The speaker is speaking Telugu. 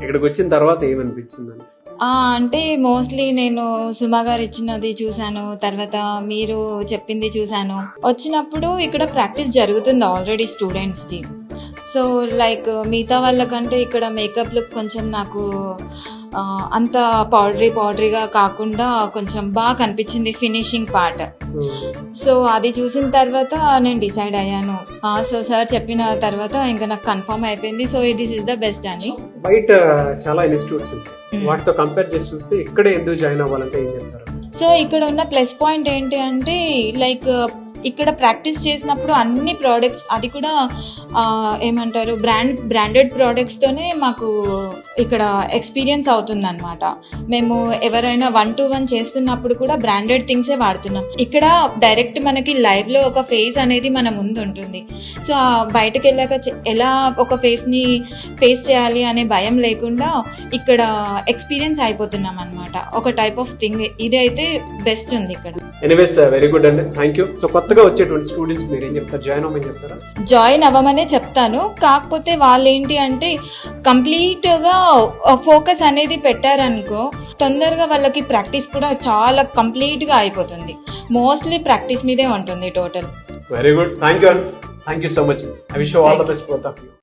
ఇక్కడికి వచ్చిన తర్వాత ఏమనిపించిందని? అంటే మోస్ట్లీ నేను సుమా గారు ఇచ్చినది చూశాను, తర్వాత మీరు చెప్పింది చూశాను. వచ్చినప్పుడు ఇక్కడ ప్రాక్టీస్ జరుగుతుంది ఆల్రెడీ స్టూడెంట్స్ది. సో లైక్ మిగతా వాళ్ళకంటే ఇక్కడ మేకప్ లుక్ కొంచెం నాకు అంత పౌడరీగా కాకుండా కొంచెం బాగా కనిపించింది ఫినిషింగ్ పార్ట్. సో అది చూసిన తర్వాత నేను డిసైడ్ అయ్యాను. సో సార్ చెప్పిన తర్వాత ఇంకా నాకు కన్ఫర్మ్ అయిపోయింది. So this is the best అని. బయట చాలా ఇన్స్టిట్యూట్స్ ఉంటాయి, వాటితో కంపేర్ చేసి చూస్తే ఇక్కడే ఎందుకు జాయిన్ అవ్వాలంటే ఏం చెప్తారు? సో ఇక్కడ ఉన్న ప్లస్ పాయింట్ ఏంటి అంటే లైక్ ఇక్కడ ప్రాక్టీస్ చేసినప్పుడు అన్ని ప్రోడక్ట్స్, అది కూడా ఏమంటారు బ్రాండెడ్ ప్రోడక్ట్స్తోనే మాకు ఇక్కడ ఎక్స్పీరియన్స్ అవుతుంది అనమాట. మేము ఎవరైనా 1-to-1 చేస్తున్నప్పుడు కూడా బ్రాండెడ్ థింగ్సే వాడుతున్నాం. ఇక్కడ డైరెక్ట్ మనకి లైవ్లో ఒక ఫేస్ అనేది మన ముందు ఉంటుంది. సో బయటకు వెళ్ళాక ఎలా ఒక ఫేస్ని ఫేస్ చేయాలి అనే భయం లేకుండా ఇక్కడ ఎక్స్పీరియన్స్ అయిపోతున్నాం అనమాట, ఒక టైప్ ఆఫ్ థింగ్. ఇది అయితే బెస్ట్ ఉంది ఇక్కడ. ఎనీవేస్ వెరీ గుడ్ అండి, థ్యాంక్ యూ. సో కొత్తగా వచ్చేటువంటి స్టూడెంట్స్ మీరు ఏం చెప్తారు? జాయిన్ అవ్వమని చెప్తారా? జాయిన్ అవ్వమనే చెప్తాను. కాకపోతే వాళ్ళు ఏంటి అంటే కంప్లీట్గా ఫోకస్ అనేది పెట్టారనుకో తొందరగా వాళ్ళకి ప్రాక్టీస్ కూడా చాలా కంప్లీట్గా అయిపోతుంది. మోస్ట్లీ ప్రాక్టీస్ మీదే ఉంటుంది total. Very good, thank you అండి, thank you so much. I wish you all the best both of you.